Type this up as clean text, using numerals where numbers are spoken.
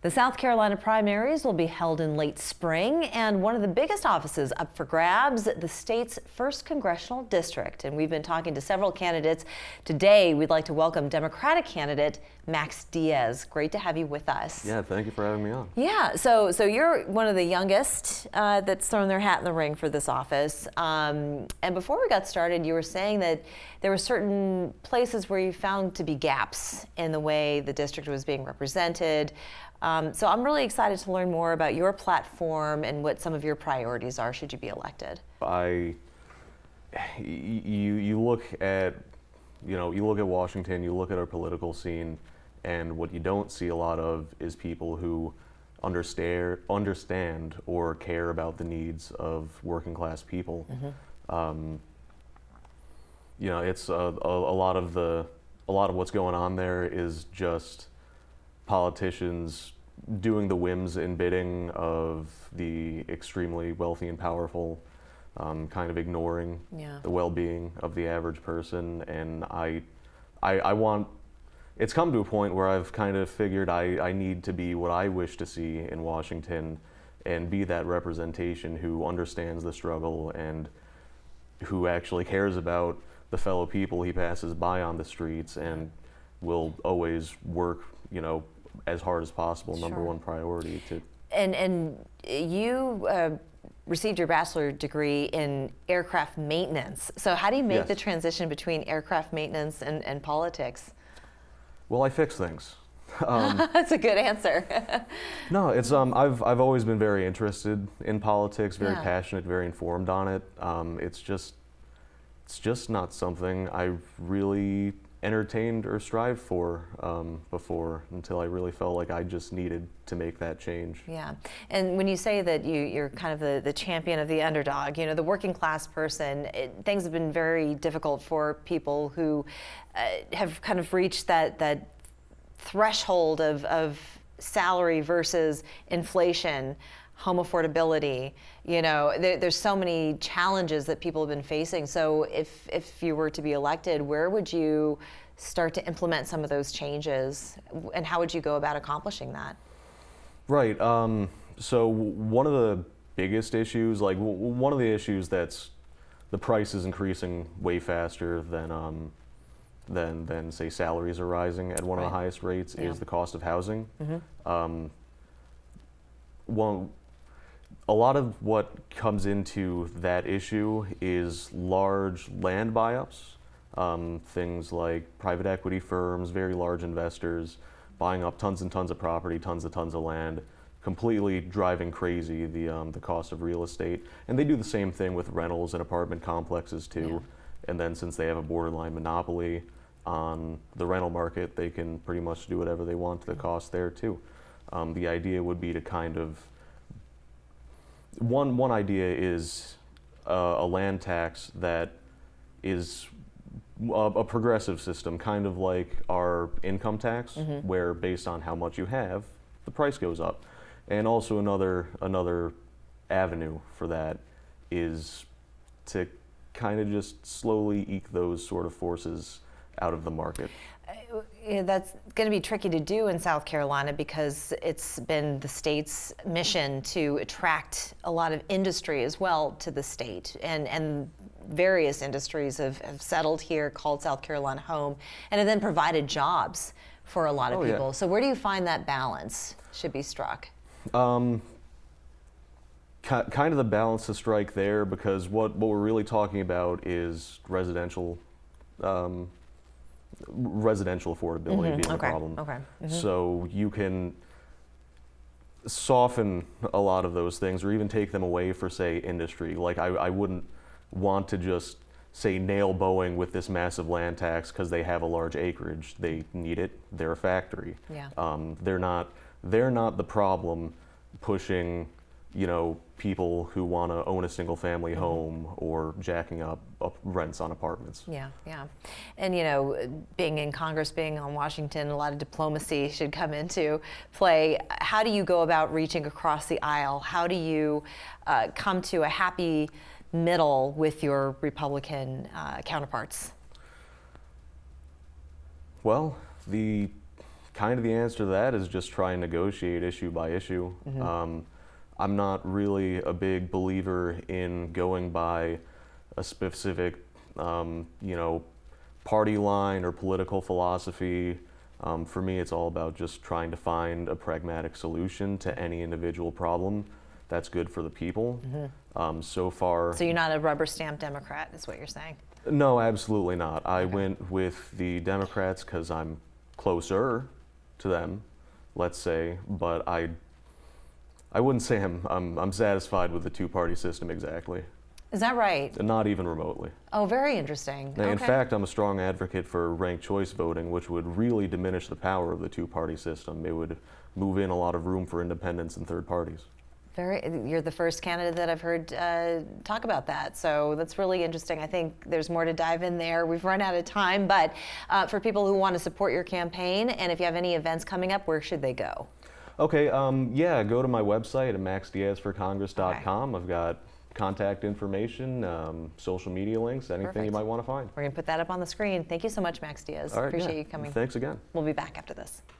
The South Carolina primaries will be held in late spring, and one of the biggest offices up for grabs, the state's first congressional district. And we've been talking to several candidates. Today, we'd like to welcome Democratic candidate Max Diaz. Great to have you with us. Yeah, thank you for having me on. Yeah, so you're one of the youngest that's thrown their hat in the ring for this office. And before we got started, you were saying that there were certain places where you found to be gaps in the way the district was being represented. So I'm really excited to learn more about your platform and what some of your priorities are should you be elected. You look at, you look at Washington, you look at our political scene, and what you don't see a lot of is people who understand or care about the needs of working class people. Mm-hmm. It's a lot of what's going on there is just politicians doing the whims and bidding of the extremely wealthy and powerful, kind of ignoring the well-being of the average person. And it's come to a point where I've kind of figured I need to be what I wish to see in Washington and be that representation who understands the struggle and who actually cares about the fellow people he passes by on the streets and will always work, as hard as possible. Sure. Number one priority to. And you received your bachelor's degree in aircraft maintenance. So how do you make the transition between aircraft maintenance and politics? Well, I fix things. That's a good answer. No, it's I've always been very interested in politics, very passionate, very informed on it. It's just not something I really entertained or strived for before until I really felt like I just needed to make that change. Yeah, and when you say that you're kind of the champion of the underdog, the working class person, things have been very difficult for people who have kind of reached that threshold of salary versus inflation, home affordability. There's so many challenges that people have been facing. So if you were to be elected, where would you start to implement some of those changes, and how would you go about accomplishing that? Right. So one of the biggest issues, one of the issues that's the price is increasing way faster than say salaries are rising at one of the highest rates is the cost of housing. Mm-hmm. A lot of what comes into that issue is large land buy-ups, things like private equity firms, very large investors buying up tons and tons of property, tons of land, completely driving crazy the cost of real estate. And they do the same thing with rentals and apartment complexes too. Yeah. And then since they have a borderline monopoly on the rental market, they can pretty much do whatever they want to the cost there too. The idea would be to kind of One idea is a land tax that is a progressive system, kind of like our income tax, mm-hmm. where based on how much you have, the price goes up. And also another avenue for that is to kind of just slowly eke those sort of forces out of the market. That's going to be tricky to do in South Carolina because it's been the state's mission to attract a lot of industry as well to the state, and various industries have settled here, called South Carolina home, and have then provided jobs for a lot of people. Yeah. So where do you find that balance should be struck? Kind of the balance to strike there, because what we're really talking about is residential affordability being a problem. Okay. Mm-hmm. So you can soften a lot of those things or even take them away for, say, industry. Like I wouldn't want to just, say, nail Boeing with this massive land tax because they have a large acreage. They need it. They're a factory. Yeah. They're not the problem pushing, people who want to own a single-family mm-hmm. home or jacking up rents on apartments. Yeah. And, being in Congress, being on Washington, a lot of diplomacy should come into play. How do you go about reaching across the aisle? How do you come to a happy middle with your Republican counterparts? Well, the kind of the answer to that is just try and negotiate issue by issue. I'm not really a big believer in going by a specific, party line or political philosophy. For me, it's all about just trying to find a pragmatic solution to any individual problem that's good for the people. So far... So you're not a rubber stamp Democrat, is what you're saying? No, absolutely not. I went with the Democrats because I'm closer to them, let's say, but I wouldn't say I'm satisfied with the two-party system exactly. Is that right? Not even remotely. Oh, very interesting. Now, okay. in fact, I'm a strong advocate for ranked choice voting, which would really diminish the power of the two-party system. It would move in a lot of room for independents and third parties. You're the first candidate that I've heard talk about that, so that's really interesting. I think there's more to dive in there. We've run out of time, but for people who want to support your campaign, and if you have any events coming up, where should they go? Okay, yeah, go to my website at maxdiazforcongress.com. I've got contact information, social media links, anything you might want to find. We're going to put that up on the screen. Thank you so much, Max Diaz. All right, Appreciate yeah. you coming. Thanks again. We'll be back after this.